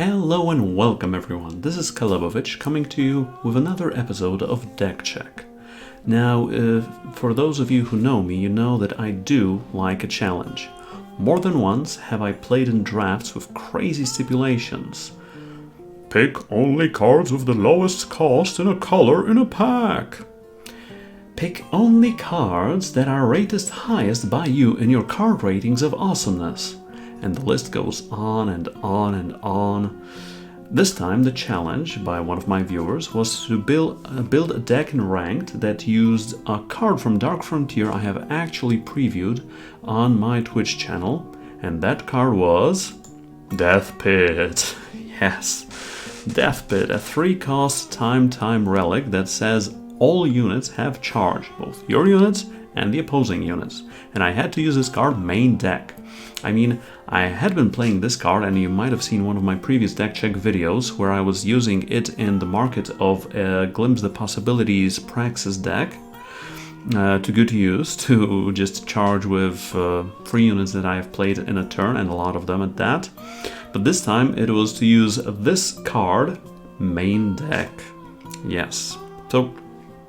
Hello and welcome everyone, this is Calebovitsch coming to you with another episode of Deck Check. Now, for those of you who know me, you know that I do like a challenge. More than once have I played in drafts with crazy stipulations. Pick only cards with the lowest cost in a color in a pack. Pick only cards that are rated highest by you in your card ratings of awesomeness. And the list goes on and on and on. This time the challenge by one of my viewers was to build a deck in Ranked that used a card from Dark Frontier I have actually previewed on my Twitch channel, and that card was Death Pit. Yes, Death Pit, a 3-cost time relic that says all units have charge, both your units and the opposing units, and I had to use this card main deck. I mean, I had been playing this card, and you might have seen one of my previous deck check videos where I was using it in the market of Glimpse the Possibilities Praxis deck. Too good to use, to just charge with 3 units that I have played in a turn, and a lot of them at that. But this time it was to use this card main deck. Yes. So,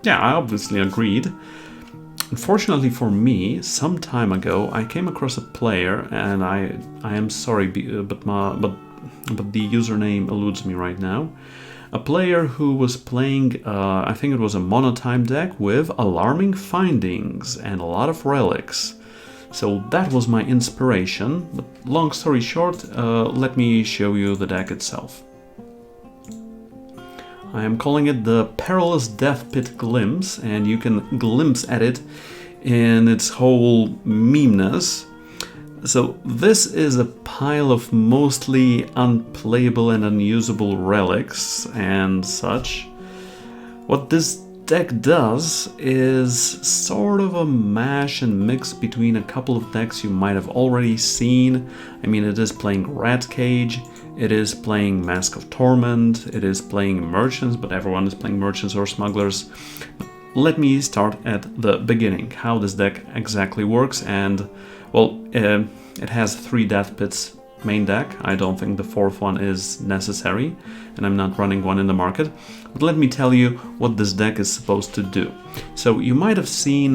yeah, I obviously agreed. Unfortunately for me, some time ago I came across a player, and I am sorry, but the username eludes me right now. A player who was playing, I think it was a monotime deck with alarming findings and a lot of relics. So that was my inspiration. But long story short, let me show you the deck itself. I am calling it the Perilous Death Pit Glimpse, and you can glimpse at it in its whole memeness. So this is a pile of mostly unplayable and unusable relics and such. What this deck does is sort of a mash and mix between a couple of decks you might have already seen. I mean, it is playing Rat Cage, it is playing Mask of Torment, it is playing Merchants, but everyone is playing Merchants or Smugglers. Let me start at the beginning, how this deck exactly works, and, well, it has 3 Death Pits main deck. I don't think the 4th one is necessary, and I'm not running one in the market. But let me tell you what this deck is supposed to do. So you might have seen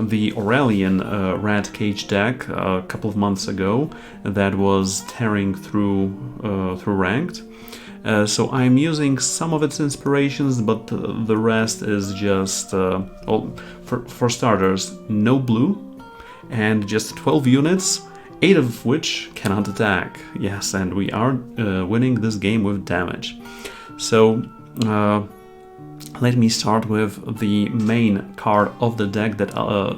the Aurelian Rat Cage deck a couple of months ago that was tearing through Ranked. So I'm using some of its inspirations, but the rest is just, well, for starters, no blue, and just 12 units, 8 of which cannot attack. Yes, and we are winning this game with damage. So let me start with the main card of the deck that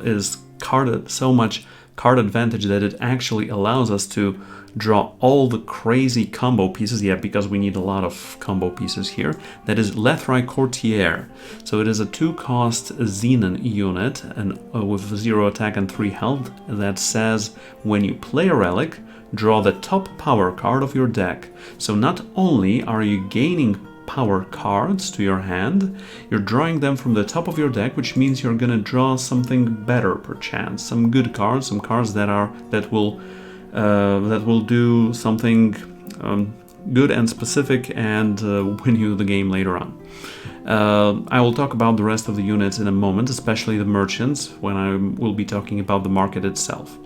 is carded so much card advantage that it actually allows us to draw all the crazy combo pieces, because we need a lot of combo pieces here. That is Lethrai Courtier. So it is a 2-cost Xenon unit and with 0 attack and 3 health that says when you play a relic, draw the top power card of your deck. So not only are you gaining power cards to your hand, you're drawing them from the top of your deck, which means you're gonna draw something better perchance, some good cards, some cards that will do something good and specific and win you the game later on. I will talk about the rest of the units in a moment, especially the merchants, when I will be talking about the market itself.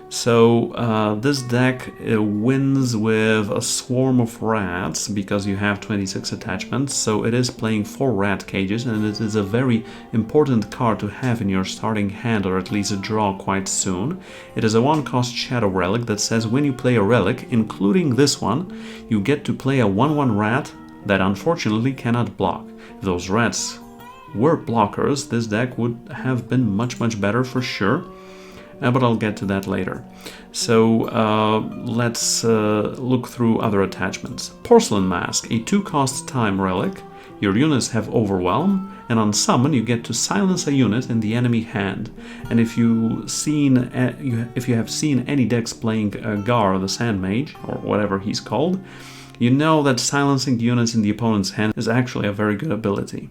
So this deck wins with a swarm of rats because you have 26 attachments, so it is playing 4 rat cages, and it is a very important card to have in your starting hand, or at least draw quite soon. It is a 1-cost shadow relic that says when you play a relic, including this one, you get to play a 1/1 rat that unfortunately cannot block. If those rats were blockers, this deck would have been much better for sure. But I'll get to that later. So let's look through other attachments. Porcelain Mask, a 2-cost time relic. Your units have Overwhelm, and on summon you get to silence a unit in the enemy hand. And if you have seen any decks playing Gar the Sand Mage, or whatever he's called, you know that silencing units in the opponent's hand is actually a very good ability.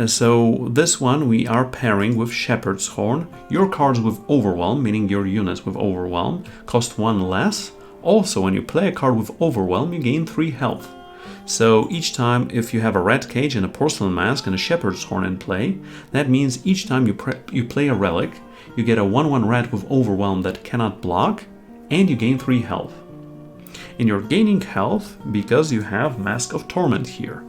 So this one we are pairing with Shepherd's Horn. Your cards with Overwhelm, meaning your units with Overwhelm, cost 1 less, Also, when you play a card with Overwhelm, you gain 3 health. So each time, if you have a Red Cage and a Porcelain Mask and a Shepherd's Horn in play, that means each time you play a Relic, you get a 1/1 rat with Overwhelm that cannot block, and you gain 3 health. And you're gaining health because you have Mask of Torment here.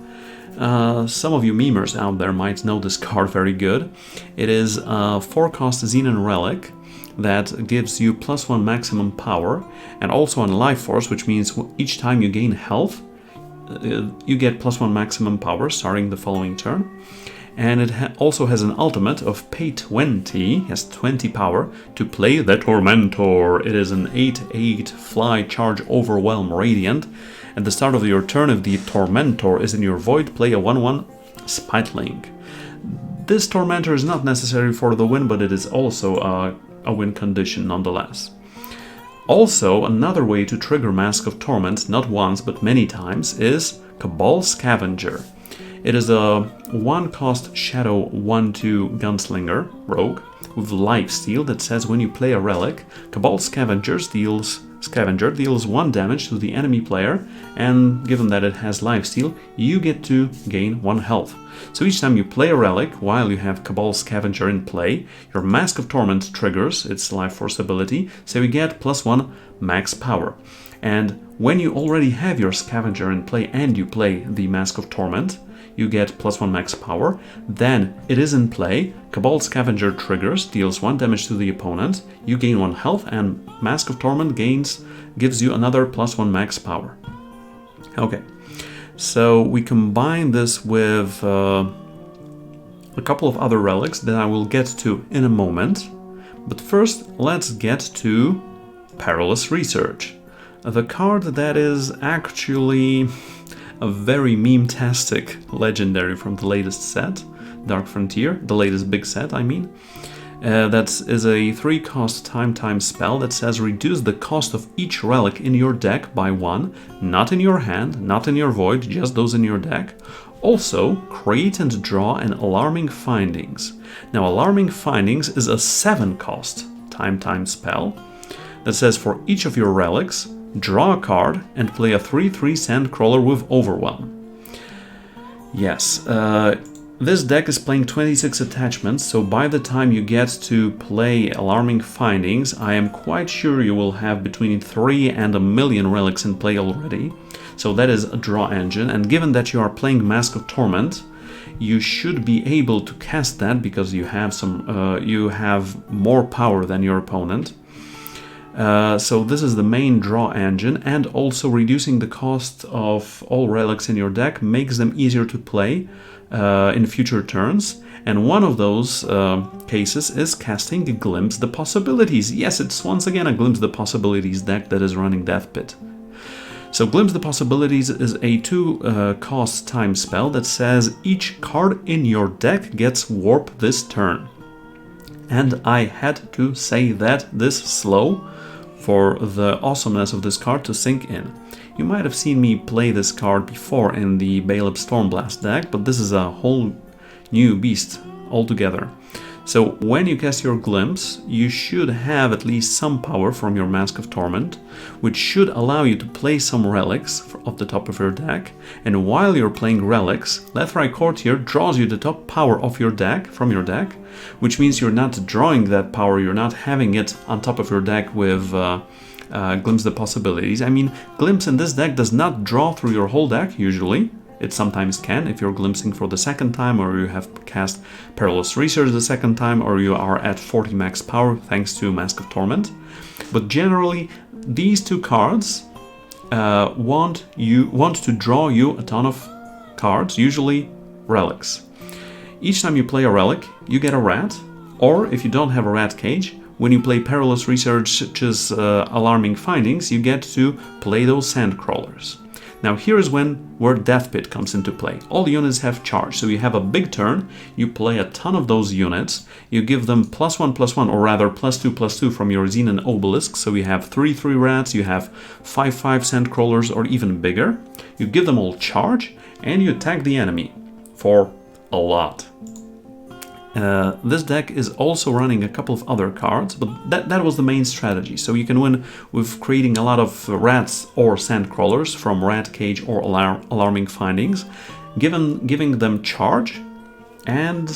Some of you memers out there might know this card very good. It is a 4-cost Xenon Relic that gives you +1 maximum power, and also on Life Force, which means each time you gain health, you get +1 maximum power starting the following turn. And it also has an ultimate of pay 20, has 20 power, to play the Tormentor. It is an 8/8 fly charge Overwhelm Radiant. At the start of your turn, if the Tormentor is in your void, play a 1/1 Spitling. This Tormentor is not necessary for the win, but it is also a win condition nonetheless. Also, another way to trigger Mask of Torment, not once but many times, is Cabal Scavenger. It is a 1-cost Shadow 1/2 Gunslinger Rogue with Lifesteal that says when you play a Relic, Cabal Scavenger deals 1 damage to the enemy player, and given that it has Lifesteal, you get to gain 1 health. So each time you play a Relic while you have Cabal Scavenger in play, your Mask of Torment triggers its Life Force ability, so you get +1 max power. And when you already have your Scavenger in play and you play the Mask of Torment, you get +1 max power. Then it is in play, Cabal Scavenger triggers, deals 1 damage to the opponent, you gain 1 health, and Mask of Torment gives you another +1 max power. Okay, so we combine this with a couple of other relics that I will get to in a moment. But first, let's get to Perilous Research, the card that is actually a very meme-tastic legendary from the latest set, Dark Frontier, the latest big set, I mean. That is a 3-cost time spell that says reduce the cost of each relic in your deck by 1, not in your hand, not in your void, just those in your deck. Also, create and draw an Alarming Findings. Now, Alarming Findings is a 7-cost time spell that says for each of your relics, draw a card and play a 3/3 Sandcrawler with Overwhelm. Yes, this deck is playing 26 attachments, so by the time you get to play Alarming Findings, I am quite sure you will have between 3 and 1 million relics in play already. So that is a draw engine, and given that you are playing Mask of Torment, you should be able to cast that because you have more power than your opponent. So this is the main draw engine, and also reducing the cost of all relics in your deck makes them easier to play in future turns. And one of those cases is casting Glimpse the Possibilities. Yes, it's once again a Glimpse the Possibilities deck that is running Death Pit. So Glimpse the Possibilities is a 2-cost time spell that says each card in your deck gets Warp this turn. And I had to say that this slow for the awesomeness of this card to sink in. You might have seen me play this card before in the Baleb Stormblast deck, but this is a whole new beast altogether. So when you cast your Glimpse, you should have at least some power from your Mask of Torment, which should allow you to play some relics off the top of your deck. And while you're playing relics, Lethrai Courtier draws you the top power of your deck from your deck, which means you're not drawing that power, you're not having it on top of your deck with Glimpse the Possibilities. I mean, Glimpse in this deck does not draw through your whole deck usually. It sometimes can if you're glimpsing for the second time, or you have cast Perilous Research the second time, or you are at 40 max power thanks to Mask of Torment. But generally, these two cards want to draw you a ton of cards, usually relics. Each time you play a relic, you get a rat, or if you don't have a rat cage, when you play Perilous Research's Alarming Findings, you get to play those Sandcrawlers. Now here is where Death Pit comes into play. All units have charge, so you have a big turn, you play a ton of those units, you give them +1/+1, or rather +2/+2 from your Xenon Obelisk, so you have 3/3 rats, you have 5/5 Sandcrawlers, or even bigger. You give them all charge, and you attack the enemy for a lot. This deck is also running a couple of other cards, but that was the main strategy. So you can win with creating a lot of rats or sandcrawlers from Rat Cage or Alarming Findings, giving them charge, and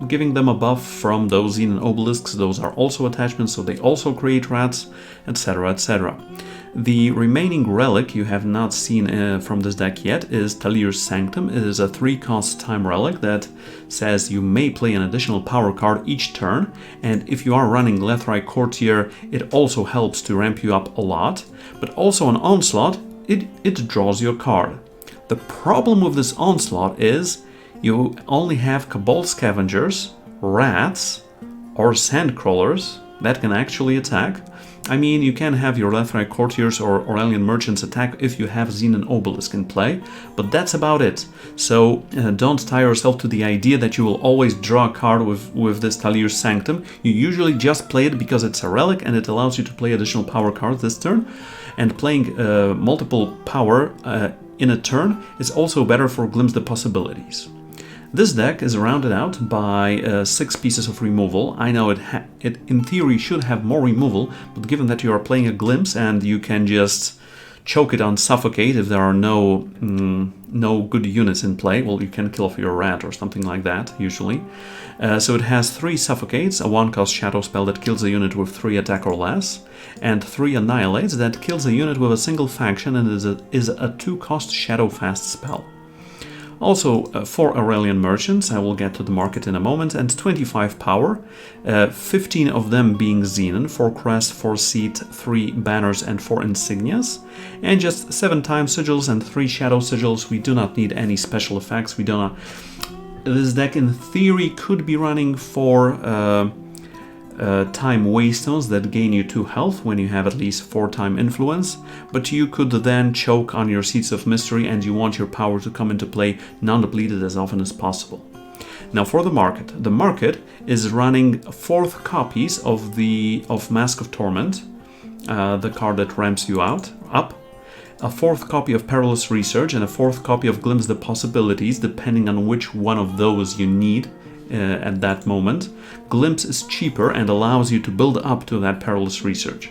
giving them a buff from those Xenon Obelisks. Those are also attachments, so they also create rats, etc, etc. The remaining relic you have not seen from this deck yet is Talir Sanctum. It is a 3-cost time relic that says you may play an additional power card each turn, and if you are running Lethrai Courtier, it also helps to ramp you up a lot, but also on Onslaught, it draws you a card. The problem with this Onslaught is you only have Cabal Scavengers, rats, or Sandcrawlers that can actually attack. I mean, you can have your Lethrai Courtiers or Aurelian Merchants attack if you have Xenon Obelisk in play, but that's about it. So don't tie yourself to the idea that you will always draw a card with this Talir Sanctum. You usually just play it because it's a relic and it allows you to play additional power cards this turn, and playing multiple power in a turn is also better for Glimpse the Possibilities. This deck is rounded out by 6 pieces of removal. I know it in theory should have more removal, but given that you are playing a Glimpse and you can just choke it on Suffocate if there are no good units in play, well, you can kill off your rat or something like that, usually. So it has 3 Suffocates, a 1-cost Shadow spell that kills a unit with 3 attack or less, and 3 Annihilates that kills a unit with a single faction and is a 2-cost Shadow fast spell. Also 4 Aurelian Merchants, I will get to the market in a moment, and 25 power, 15 of them being Xenon, 4 crest, 4 seat, 3 banners and 4 insignias, and just 7 time sigils and 3 shadow sigils. We do not need any special effects. We do not. This deck in theory could be running 4 time waystones that gain you 2 health when you have at least 4 time influence, but you could then choke on your Seats of Mystery and you want your power to come into play non-depleted as often as possible. Now for the market is running 4th copies of Mask of Torment, the card that ramps you up, a 4th copy of Perilous Research, and a 4th copy of Glimpse the Possibilities, depending on which one of those you need at that moment. Glimpse is cheaper and allows you to build up to that Perilous Research.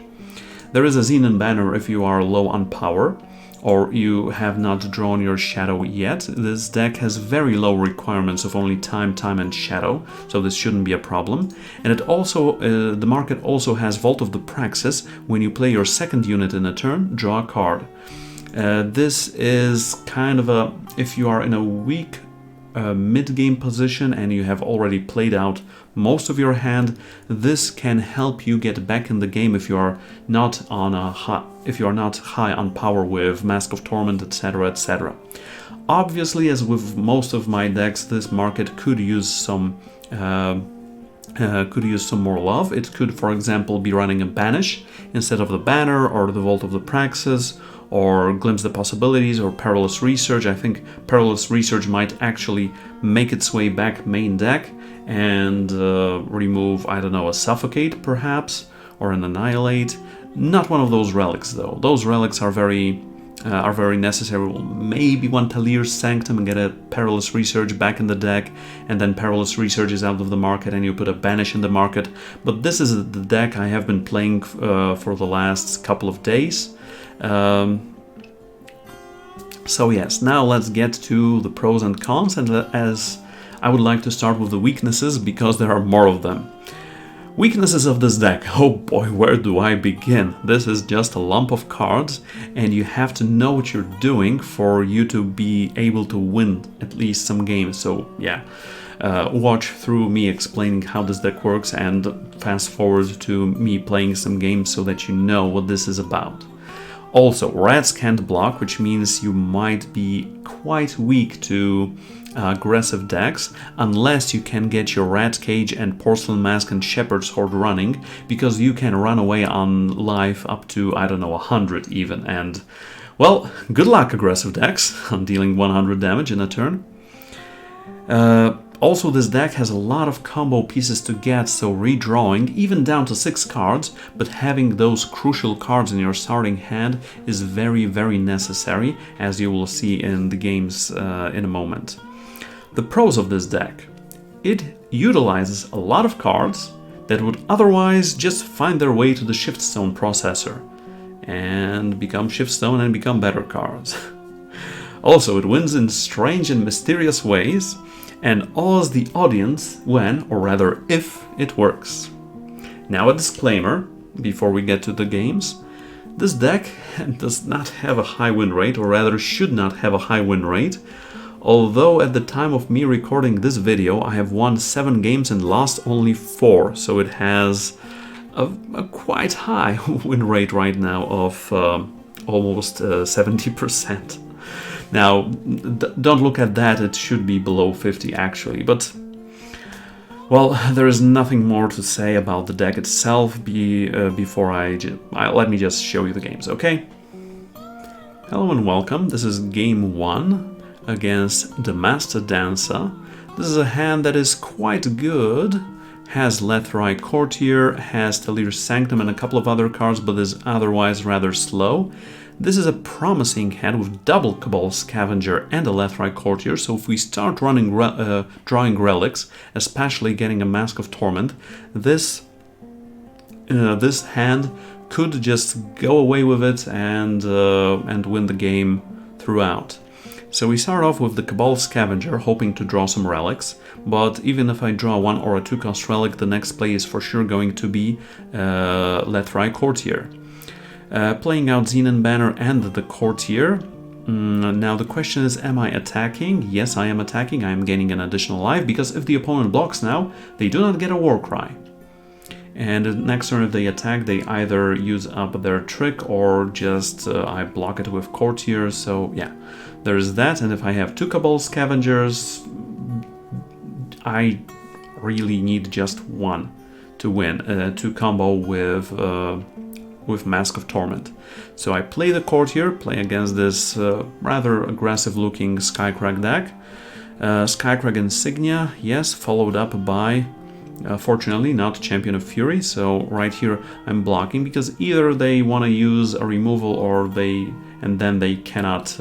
There is a Xenon banner if you are low on power or you have not drawn your shadow yet. This deck has very low requirements of only time, and shadow, so this shouldn't be a problem. And it also, the market also has Vault of the Praxis. When you play your 2nd unit in a turn, draw a card. This is kind of a, if you are in a weak mid-game position and you have already played out most of your hand, this can help you get back in the game if you are not high on power with Mask of Torment, etc, etc. Obviously, as with most of my decks, this market could use some more love. It could, for example, be running a Banish instead of the Banner or the Vault of the Praxis, or Glimpse the Possibilities, or Perilous Research. I think Perilous Research might actually make its way back main deck and remove, I don't know, a Suffocate perhaps, or an Annihilate. Not one of those relics though. Those relics are very necessary. We'll maybe one Talir Sanctum and get a Perilous Research back in the deck, and then Perilous Research is out of the market and you put a Banish in the market. But this is the deck I have been playing for the last couple of days. So yes, now let's get to the pros and cons, and as I would like to start with the weaknesses because there are more of them. Weaknesses of this deck. Oh boy, where do I begin? This is just a lump of cards and you have to know what you're doing for you to be able to win at least some games. So yeah, watch through me explaining how this deck works and fast forward to me playing some games so that you know what this is about. Also, rats can't block, which means you might be quite weak to aggressive decks unless you can get your Rat Cage and Porcelain Mask and Shepherd's Horde running, because you can run away on life up to, I don't know, 100 even, and well, good luck aggressive decks on dealing 100 damage in a turn. Also, this deck has a lot of combo pieces to get, so redrawing, even down to 6 cards, but having those crucial cards in your starting hand is very, very necessary, as you will see in the games in a moment. The pros of this deck. it utilizes a lot of cards that would otherwise just find their way to the Shiftstone processor and become Shiftstone and become better cards. Also, it wins in strange and mysterious ways and awes the audience when, or rather if, it works. Now a disclaimer, before we get to the games. This deck does not have a high win rate, or rather should not have a high win rate, although at the time of me recording this video I have won 7 games and lost only 4, so it has a quite high win rate right now of almost 70%. Now, don't look at that, it should be below 50 actually, but well, there is nothing more to say about the deck itself before let me just show you the games, okay? Hello and welcome, this is game 1 against the Master Dancer. This is a hand that is quite good, has Lethrai Courtier, has Talir Sanctum and a couple of other cards, but is otherwise rather slow. This is a promising hand with double Cabal Scavenger and a Lethrai Courtier, so if we start running drawing relics, especially getting a Mask of Torment, this hand could just go away with it and win the game throughout. So we start off with the Cabal Scavenger, hoping to draw some relics, but even if I draw 1 or a 2-cost relic, the next play is for sure going to be Lethrai Courtier. Playing out Xenon Banner and the Courtier. Now the question is, am I attacking? Yes, I am attacking. I am gaining an additional life, because if the opponent blocks now, they do not get a War Cry. And next turn if they attack, they either use up their trick or just I block it with Courtier, so yeah, there's that. And if I have 2 Cabal Scavengers, I really need just 1 to win, to combo with Mask of Torment. So I play the Courtier, play against this rather aggressive looking Skycrag deck. Skycrag Insignia, yes, followed up by, fortunately, not Champion of Fury, so right here I'm blocking, because either they want to use a removal or then they cannot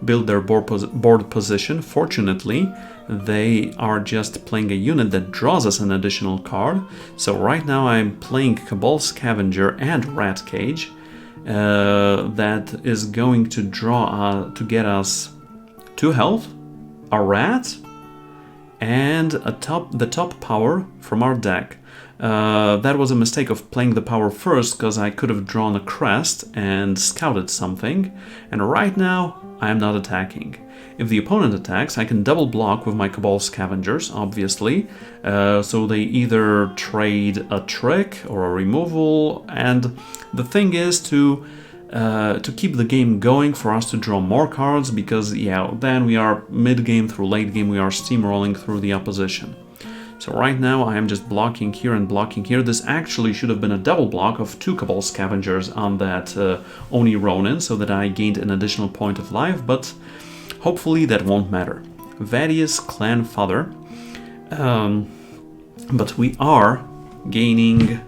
build their board position. Fortunately, they are just playing a unit that draws us an additional card. So right now I'm playing Cabal Scavenger and Rat Cage. That is going to draw to get us 2 health, a rat, and the top power from our deck. That was a mistake of playing the power first, because I could have drawn a crest and scouted something, and right now I am not attacking. If the opponent attacks, I can double block with my Cabal Scavengers, obviously, so they either trade a trick or a removal, and the thing is to keep the game going, for us to draw more cards, because yeah, then we are mid-game through late game, we are steamrolling through the opposition. So right now I am just blocking here and blocking here. This actually should have been a double block of 2 Cabal Scavengers on that Oni Ronin, so that I gained an additional point of life, but hopefully that won't matter. Vadius Clan Father, but we are gaining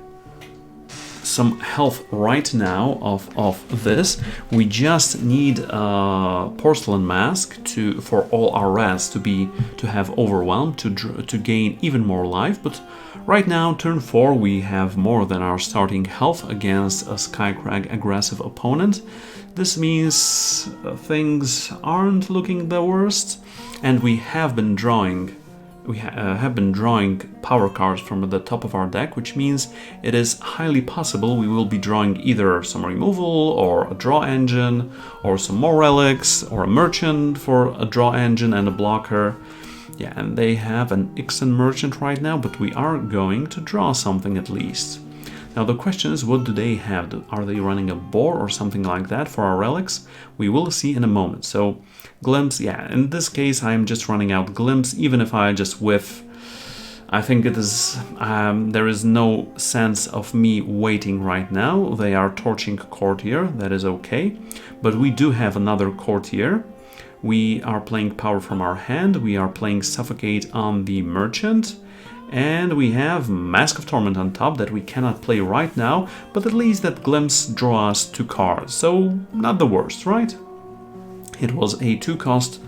some health right now of this. We just need a Porcelain Mask for all our rats to have Overwhelm, to gain even more life, but right now, turn 4, we have more than our starting health against a Skycrag aggressive opponent. This means things aren't looking the worst, and we have been drawing power cards from the top of our deck, which means it is highly possible we will be drawing either some removal or a draw engine, or some more relics, or a merchant for a draw engine and a blocker. Yeah, and they have an Ixen merchant right now, but we are going to draw something at least. Now the question is, what do they have? Are they running a boar or something like that for our relics? We will see in a moment. So Glimpse, yeah, in this case I am just running out Glimpse, even if I just whiff. I think it is there is no sense of me waiting right now. They are torching Courtier, that is okay. But we do have another Courtier. We are playing power from our hand, we are playing Suffocate on the merchant, and we have Mask of Torment on top that we cannot play right now, but at least that Glimpse draws us 2 cards, so not the worst, right? It was a 2-cost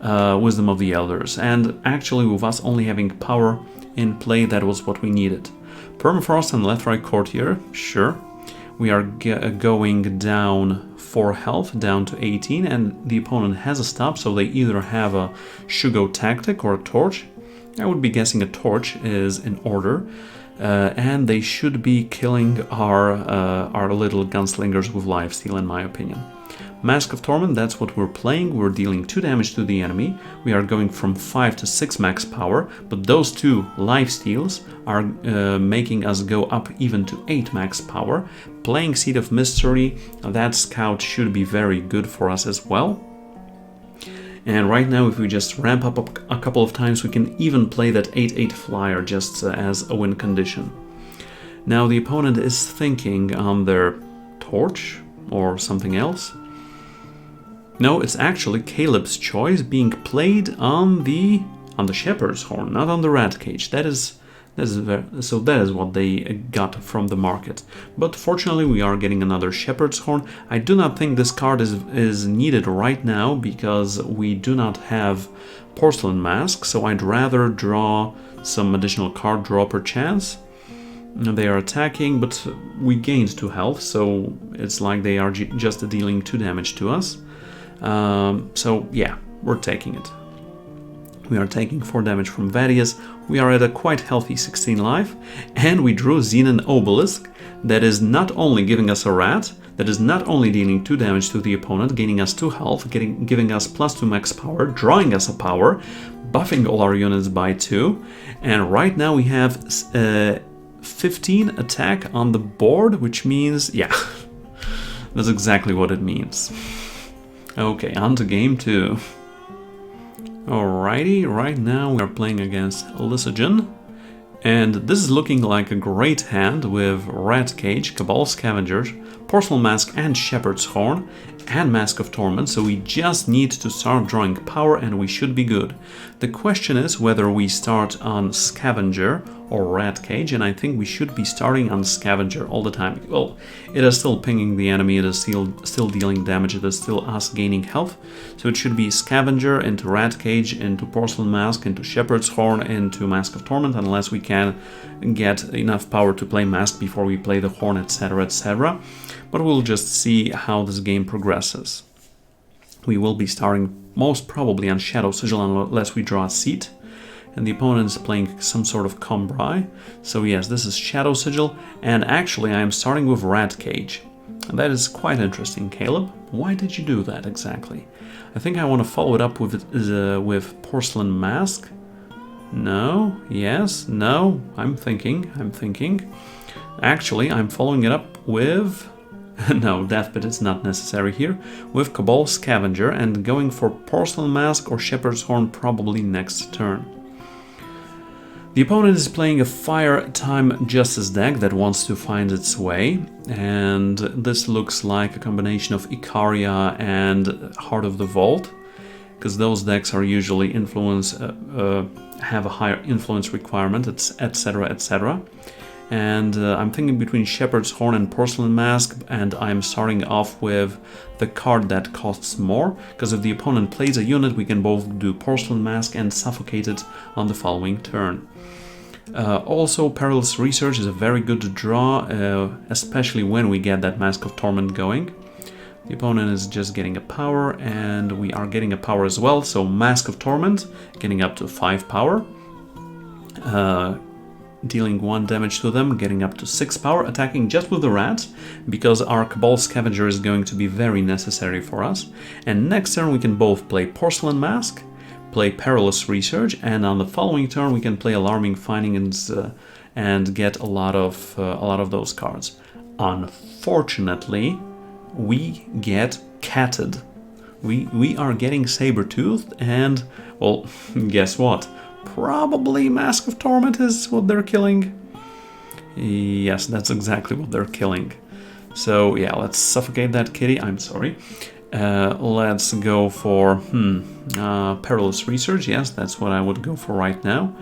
Wisdom of the Elders. And actually, with us only having power in play, that was what we needed. Permafrost and Lethrite Courtier, sure. We are going down 4 health, down to 18, and the opponent has a stop, so they either have a Shugo Tactic or a Torch. I would be guessing a Torch is in order. And they should be killing our little gunslingers with lifesteal, in my opinion. Mask of Torment, that's what we're playing. We're dealing 2 damage to the enemy. We are going from 5 to 6 max power, but those 2 lifesteals are making us go up even to 8 max power. Playing Seed of Mystery, that scout should be very good for us as well. And right now, if we just ramp up a couple of times, we can even play that 8/8 flyer just as a win condition. Now the opponent is thinking on their Torch or something else. No, it's actually Caleb's choice being played on the Shepherd's Horn, not on the Rat Cage. That is what they got from the market. But fortunately, we are getting another Shepherd's Horn. I do not think this card is needed right now because we do not have Porcelain Mask, so I'd rather draw some additional card draw per chance. They are attacking, but we gained 2 health, so it's like they are just dealing 2 damage to us. So yeah, we're taking it. We are taking 4 damage from Vadius. We are at a quite healthy 16 life, and we drew Xenon Obelisk. That is not only giving us a rat, that is not only dealing 2 damage to the opponent, gaining us 2 health, giving us +2 max power, drawing us a power, buffing all our units by 2, and right now we have 15 attack on the board, which means, yeah, that's exactly what it means. Okay, on to game 2. Alrighty, right now we are playing against Lysogen, and this is looking like a great hand with Rat Cage, Cabal Scavenger, Porcelain Mask and Shepherd's Horn, and Mask of Torment, so we just need to start drawing power and we should be good. The question is whether we start on Scavenger or Rat Cage, and I think we should be starting on Scavenger all the time. Well, it is still pinging the enemy, it is still dealing damage, it is still us gaining health, so it should be Scavenger into Rat Cage, into Porcelain Mask, into Shepherd's Horn, into Mask of Torment, unless we can get enough power to play Mask before we play the Horn, etc, etc. But we'll just see how this game progresses. We will be starting most probably on Shadow Sigil unless we draw a seat. And the opponent is playing some sort of Combri. So yes, this is Shadow Sigil, and actually I am starting with Rat Cage. And that is quite interesting, Caleb. Why did you do that exactly? I think I want to follow it up with Porcelain Mask. No, yes, no, I'm thinking. Actually, I'm following it up with... no, Deathbit is not necessary here. With Cabal Scavenger and going for Porcelain Mask or Shepherd's Horn probably next turn. The opponent is playing a Fire Time Justice deck that wants to find its way, and this looks like a combination of Icaria and Heart of the Vault, because those decks are usually have a higher influence requirement, etc, etc. And I'm thinking between Shepherd's Horn and Porcelain Mask, and I'm starting off with the card that costs more, because if the opponent plays a unit, we can both do Porcelain Mask and suffocate it on the following turn. Also, Perilous Research is a very good draw, especially when we get that Mask of Torment going. The opponent is just getting a power, and we are getting a power as well, so Mask of Torment, getting up to 5 power. Dealing 1 damage to them, getting up to 6 power, attacking just with the rat, because our Cabal Scavenger is going to be very necessary for us. And next turn we can both play Porcelain Mask, play Perilous Research, and on the following turn we can play Alarming Findings and get a lot of those cards. Unfortunately, we get catted. We are getting Sabertoothed, and, well, guess what? Probably Mask of Torment is what they're killing. Yes, that's exactly what they're killing. So yeah, let's suffocate that kitty. I'm sorry. Let's go for Perilous Research. Yes, that's what I would go for right now.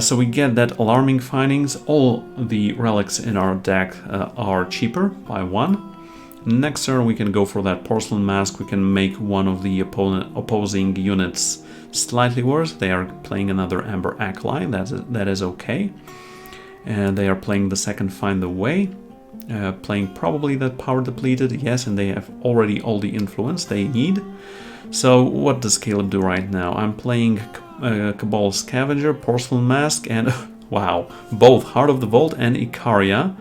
So we get that Alarming Findings. All the relics in our deck are cheaper by 1. Next turn we can go for that Porcelain Mask. We can make one of the opposing units slightly worse. They are playing another Amber Acolyte, that is okay. And they are playing the second Find the Way. Playing probably that Power Depleted, yes, and they have already all the influence they need. So what does Caleb do right now? I'm playing Cabal Scavenger, Porcelain Mask, and wow, both Heart of the Vault and Icaria.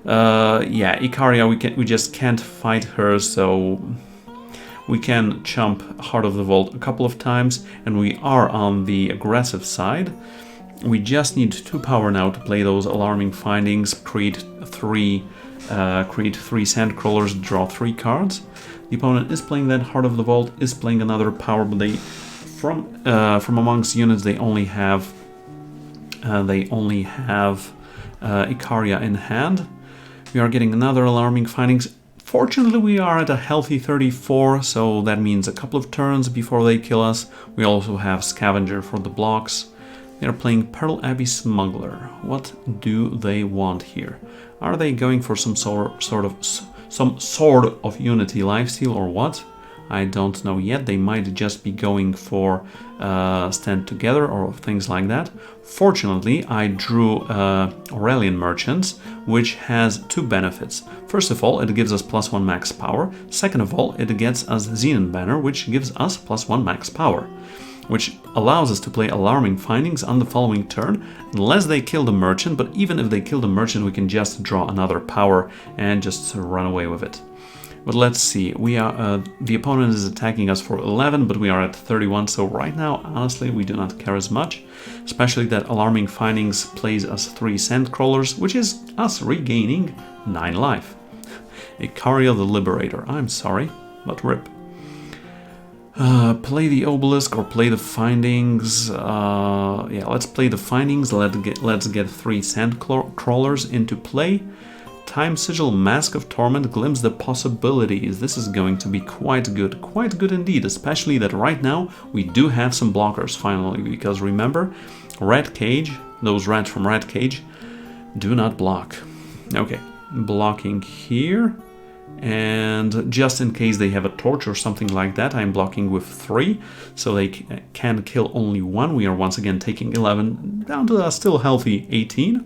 Yeah, Icaria, we just can't fight her, so we can chump Heart of the Vault a couple of times, and we are on the aggressive side. We just need 2 power now to play those Alarming Findings, create 3 Sandcrawlers, draw 3 cards. The opponent is playing that Heart of the Vault, is playing another power, but they from amongst units they only have Icaria in hand. We are getting another Alarming Findings. Fortunately, we are at a healthy 34, so that means a couple of turns before they kill us. We also have Scavenger for the blocks. They are playing Pearl Abbey Smuggler. What do they want here? Are they going for some sort of Unity lifesteal or what? I don't know yet. They might just be going for Stand Together or things like that. Fortunately, I drew Aurelian Merchants, which has 2 benefits. First of all, it gives us +1 max power. Second of all, it gets us Xenon Banner, which gives us +1 max power, which allows us to play Alarming Findings on the following turn, unless they kill the merchant, but even if they kill the merchant, we can just draw another power and just run away with it. But let's see, we are the opponent is attacking us for 11, but we are at 31, so right now, honestly, we do not care as much, especially that Alarming Findings plays us 3 Sandcrawlers, which is us regaining 9 life. Icaria the Liberator, I'm sorry, but rip. Play the Obelisk or play the Findings. Yeah, let's play the Findings. Let's get 3 Sandcrawlers into play. Time Sigil, Mask of Torment, Glimpse the Possibilities. This is going to be quite good indeed, especially that right now we do have some blockers finally, because remember, Red Cage, those rats from Red Cage, do not block. Okay, blocking here. And just in case they have a torch or something like that, I'm blocking with 3, so they can kill only 1. We are once again taking 11, down to a still healthy 18.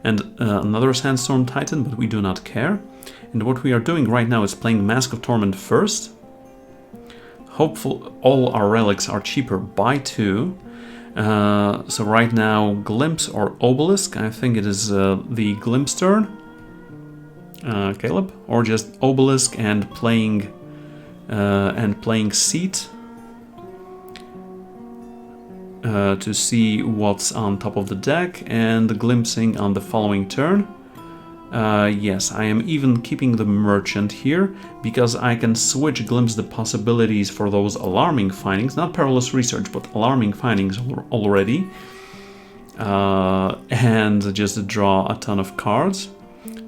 And another Sandstorm Titan, but we do not care. And what we are doing right now is playing Mask of Torment first. Hopefully all our relics are cheaper by 2. So right now, Glimpse or Obelisk, I think it is the Glimpse turn. Caleb, or just Obelisk and playing Seat to see what's on top of the deck, and glimpsing on the following turn. Yes, I am even keeping the Merchant here because I can switch Glimpse the Possibilities for those Alarming Findings, not Perilous Research, but Alarming Findings already, and just draw a ton of cards.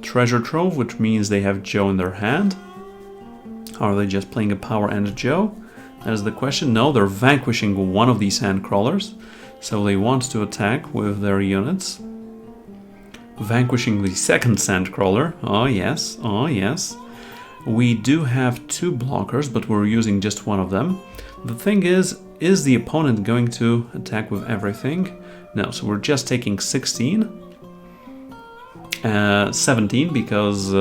Treasure Trove, which means they have Joe in their hand. Are they just playing a power and a Joe? That is the question. No, they're vanquishing one of these Sandcrawlers, so they want to attack with their units. Vanquishing the second Sandcrawler. Oh yes, oh yes. We do have 2 blockers, but we're using just one of them. The thing is the opponent going to attack with everything? No, so we're just taking 16. 17 because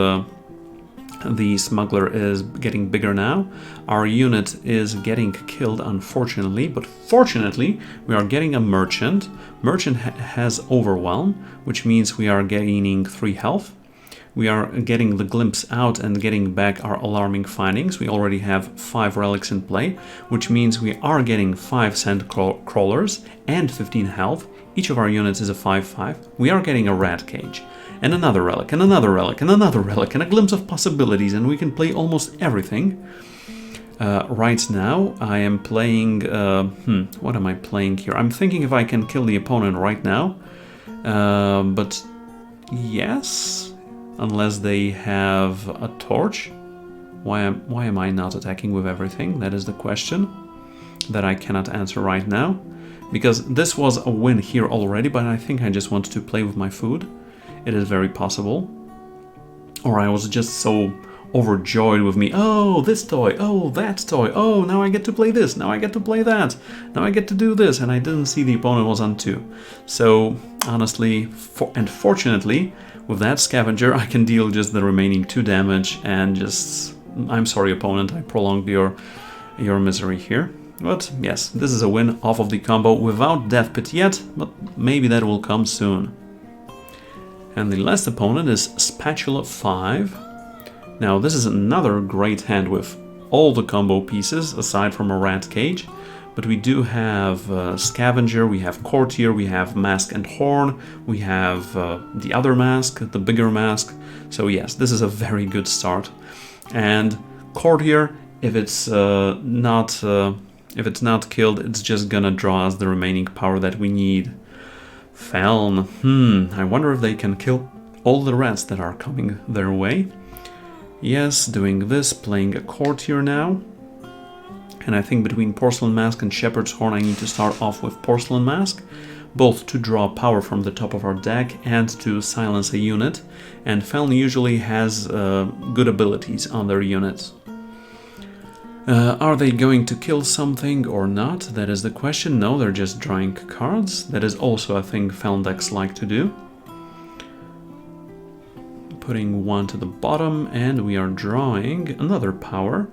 the smuggler is getting bigger now. Our unit is getting killed, unfortunately, but fortunately we are getting a merchant. Merchant has Overwhelm, which means we are gaining 3 health. We are getting the Glimpse out and getting back our Alarming Findings. We already have 5 relics in play, which means we are getting 5 Sandcrawlers and 15 health. Each of our units is a 5/5. We are getting a Rat Cage. And another relic, and another relic, and another relic, and a Glimpse of Possibilities, and we can play almost everything. Right now, I am playing... what am I playing here? I'm thinking if I can kill the opponent right now. But yes, unless they have a torch. Why am I not attacking with everything? That is the question that I cannot answer right now. Because this was a win here already, but I think I just want to play with my food. It is very possible. or I was just so overjoyed with me. Oh, this toy. Oh, that toy. Oh, now I get to play this. Now I get to play that. Now I get to do this. And I didn't see the opponent was on 2. So, honestly, and fortunately, with that scavenger, I can deal just the remaining 2 damage and just... I'm sorry, opponent, I prolonged your misery here. But yes, this is a win off of the combo without Death Pit yet, but maybe that will come soon. And the last opponent is Spatula 5. Now this is another great hand with all the combo pieces, aside from a rat cage. But we do have Scavenger, we have Courtier, we have Mask and Horn, we have the other mask, the bigger mask. So yes, this is a very good start. And Courtier, if it's not killed, it's just gonna draw us the remaining power that we need. Feln, I wonder if they can kill all the rats that are coming their way. Yes, doing this, playing a Courtier now. And I think between Porcelain Mask and Shepherd's Horn I need to start off with Porcelain Mask, both to draw power from the top of our deck and to silence a unit. And Feln usually has good abilities on their units. Are they going to kill something or not? That is the question. No, they're just drawing cards. That is also a thing Feln decks like to do. Putting 1 to the bottom, and we are drawing another power.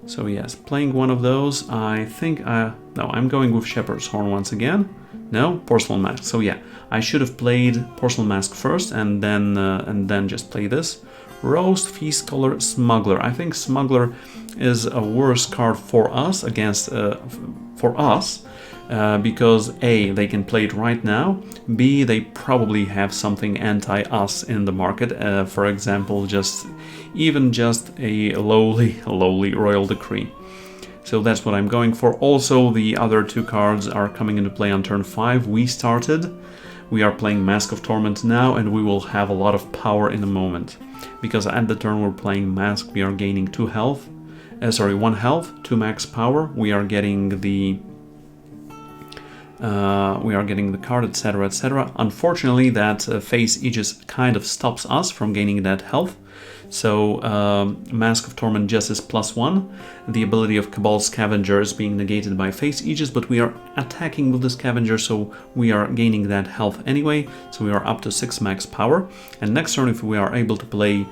So yes, playing one of those. I think no, I'm going with Shepherd's Horn once again. No, Porcelain Mask. So yeah, I should have played Porcelain Mask first and then just play this. Roast, Feast Scholar, Smuggler. I think Smuggler is a worse card for us against because A, they can play it right now, B, they probably have something anti-us in the market, for example, even just a lowly Royal Decree. So that's what I'm going for. Also, the other 2 cards are coming into play on turn 5. We started. We are playing Mask of Torment now, and we will have a lot of power in a moment. Because at the turn we're playing Mask, we are gaining 1 health, 2 max power. We are getting the card, etc, etc. Unfortunately, that Face Aegis kind of stops us from gaining that health. So Mask of Torment just is +1. The ability of Cabal Scavenger is being negated by Face Aegis, but we are attacking with the Scavenger, so we are gaining that health anyway. So we are up to 6 max power. And next turn, if we are able to play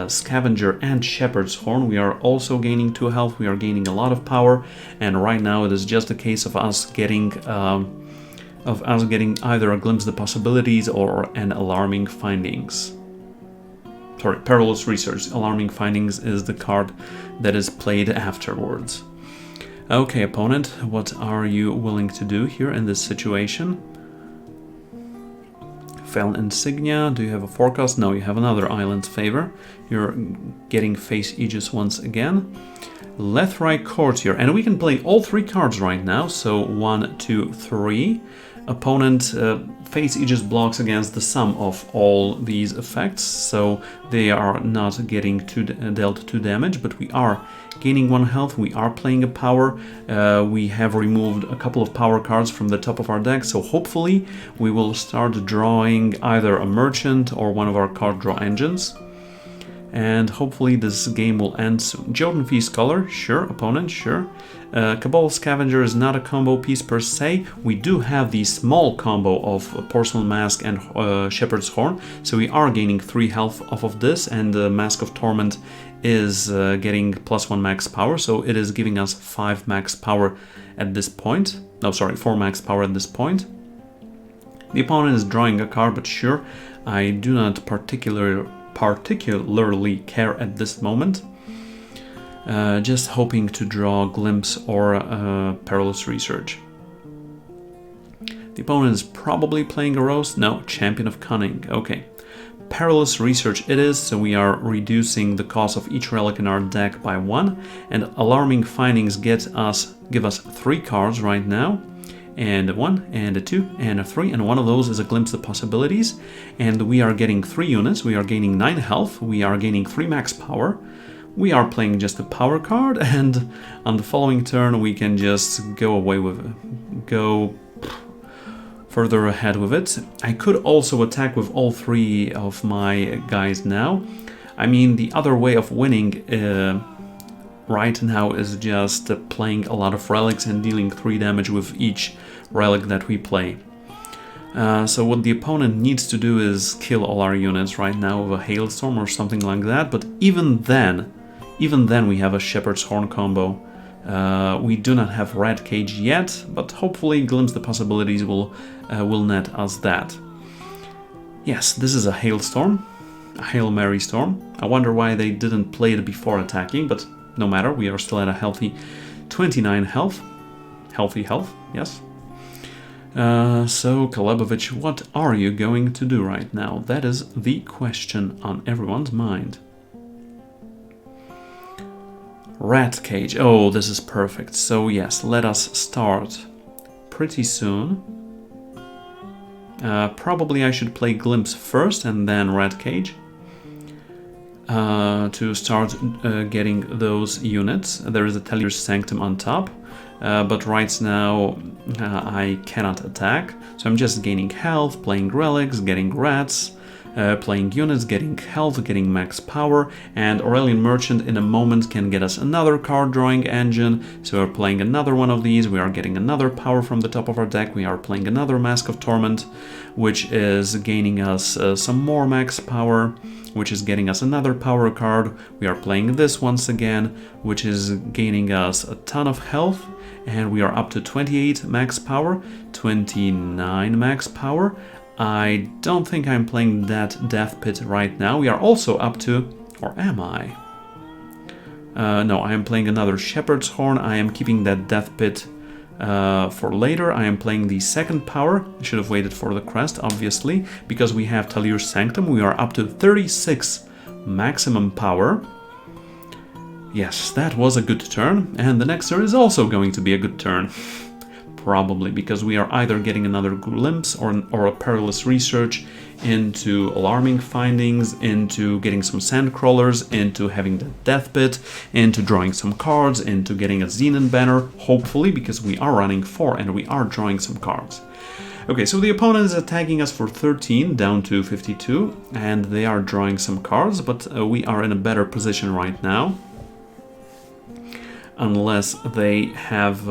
Scavenger and Shepherd's Horn, we are also gaining 2 health. We are gaining a lot of power. And right now it is just a case of us getting either a Glimpse the Possibilities or an Alarming Findings. Sorry, Perilous Research. Alarming Findings is the card that is played afterwards. Okay, opponent, what are you willing to do here in this situation? Feln Insignia, do you have a forecast? No, you have another Island's Favor. You're getting Face Aegis once again. Lethrai Courtier, and we can play all 3 cards right now, so 1, 2, 3. Opponent Face Aegis blocks against the sum of all these effects, so they are not getting dealt 2 damage, but we are gaining 1 health, we are playing a power, we have removed a couple of power cards from the top of our deck, so hopefully we will start drawing either a Merchant or one of our card draw engines. And hopefully this game will end soon. Jotun Feast Scholar, sure. Opponent, sure. Cabal Scavenger is not a combo piece per se. We do have the small combo of Porcelain Mask and Shepherd's Horn, so we are gaining 3 health off of this, and the Mask of Torment is getting +1 max power, so it is giving us 5 max power at this point. No, sorry, 4 max power at this point. The opponent is drawing a card, but sure, I do not particularly care at this moment. Just hoping to draw Glimpse or Perilous Research. The opponent is probably playing a Roast. No, Champion of Cunning. Okay. Perilous Research it is, so we are reducing the cost of each relic in our deck by 1. And Alarming Findings give us 3 cards right now. And a 1, and a 2, and a 3, and one of those is a Glimpse of Possibilities. And we are getting 3 units, we are gaining 9 health, we are gaining 3 max power. We are playing just a power card, and on the following turn we can just go further ahead with it. I could also attack with all 3 of my guys now. I mean, the other way of winning right now is just playing a lot of relics and dealing 3 damage with each relic that we play. So what the opponent needs to do is kill all our units right now with a hailstorm or something like that, but even then we have a Shepherd's Horn combo. We do not have Rat Cage yet, but hopefully Glimpse the Possibilities will net us that. Yes, this is a hailstorm, a Hail Mary storm. I wonder why they didn't play it before attacking, but no matter, we are still at a healthy 29 health. Healthy health, yes. So, Calebovitsch, what are you going to do right now? That is the question on everyone's mind. Rat Cage. Oh, this is perfect. So, yes, let us start pretty soon. Probably I should play Glimpse first and then Rat Cage. To start getting those units. There is a Talir Sanctum on top. But right now I cannot attack, so I'm just gaining health, playing relics, getting rats, playing units, getting health, getting max power, and Aurelian Merchant in a moment can get us another card drawing engine, so we're playing another one of these, we are getting another power from the top of our deck, we are playing another Mask of Torment, which is gaining us some more max power, which is getting us another power card, we are playing this once again, which is gaining us a ton of health, and we are up to 28 max power, 29 max power. I don't think I'm playing that Death Pit right now. We are also up to, or am I? No, I am playing another Shepherd's Horn. I am keeping that Death Pit for later. I am playing the second power. I should have waited for the crest, obviously, because we have Talir Sanctum. We are up to 36 maximum power. Yes, that was a good turn, and the next turn is also going to be a good turn. Probably, because we are either getting another Glimpse or a Perilous Research into Alarming Findings, into getting some Sandcrawlers, into having the Death Pit, into drawing some cards, into getting a Xenon Banner, hopefully, because we are running 4 and we are drawing some cards. Okay, so the opponent is attacking us for 13, down to 52, and they are drawing some cards, but we are in a better position right now. Unless they have,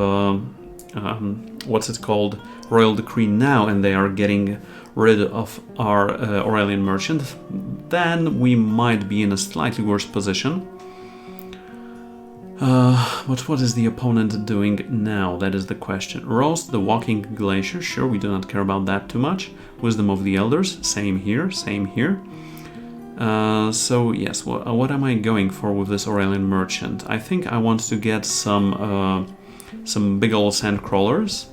what's it called, Royal Decree now, and they are getting rid of our Aurelian Merchant, then we might be in a slightly worse position. But what is the opponent doing now? That is the question. Roast the Walking Glacier, sure, we do not care about that too much. Wisdom of the Elders, same here, same here. So yes, what am I going for with this Aurelian Merchant? I think I want to get some big ol' Sandcrawlers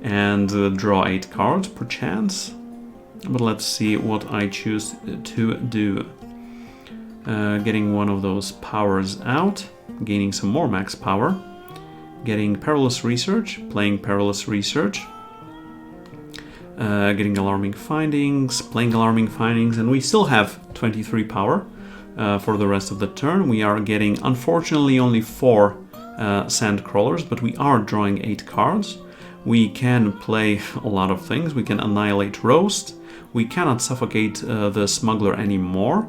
and draw 8 cards per chance. But let's see what I choose to do. Getting one of those powers out, gaining some more max power, getting Perilous Research, playing Perilous Research. Getting Alarming Findings, playing Alarming Findings, and we still have 23 power for the rest of the turn. We are getting, unfortunately, only 4 Sandcrawlers, but we are drawing 8 cards. We can play a lot of things. We can Annihilate Roast. We cannot Suffocate the Smuggler anymore.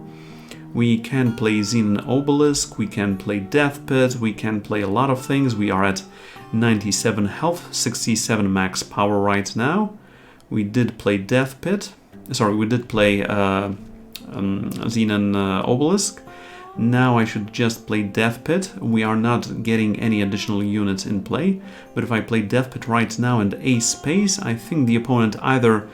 We can play Xenon Obelisk. We can play Death Pit. We can play a lot of things. We are at 97 health, 67 max power right now. We did play Death Pit. Sorry, we did play Xenon Obelisk. Now I should just play Death Pit. We are not getting any additional units in play. But if I play Death Pit right now and a space, I think the opponent either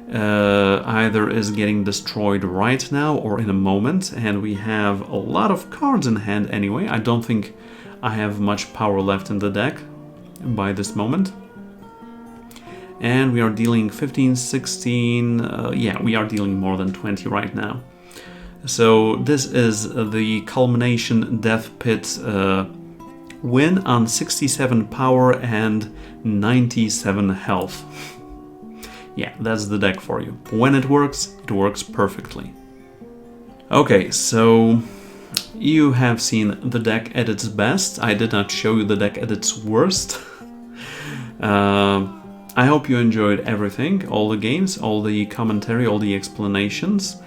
is getting destroyed right now or in a moment. And we have a lot of cards in hand anyway. I don't think I have much power left in the deck by this moment. And we are dealing 15, 16, yeah, we are dealing more than 20 right now. So this is the culmination Death Pit win on 67 power and 97 health. Yeah, that's the deck for you. When it works perfectly. Okay, so you have seen the deck at its best. I did not show you the deck at its worst. I hope you enjoyed everything, all the games, all the commentary, all the explanations.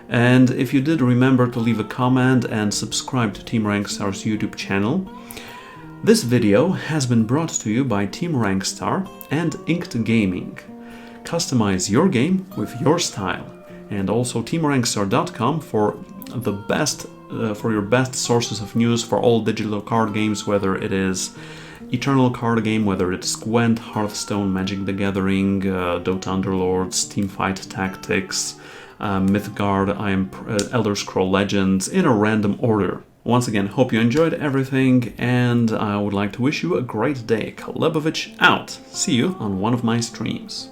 And if you did, remember to leave a comment and subscribe to Team Rankstar's YouTube channel. This video has been brought to you by Team Rankstar and Inked Gaming. Customize your game with your style. And also teamrankstar.com for the best for your best sources of news for all digital card games, whether it is Eternal card game, whether it's Gwent, Hearthstone, Magic the Gathering, Dota Underlords, Teamfight Tactics, Mythgard, Elder Scroll Legends, in a random order. Once again, hope you enjoyed everything, and I would like to wish you a great day. Calebovitsch out. See you on one of my streams.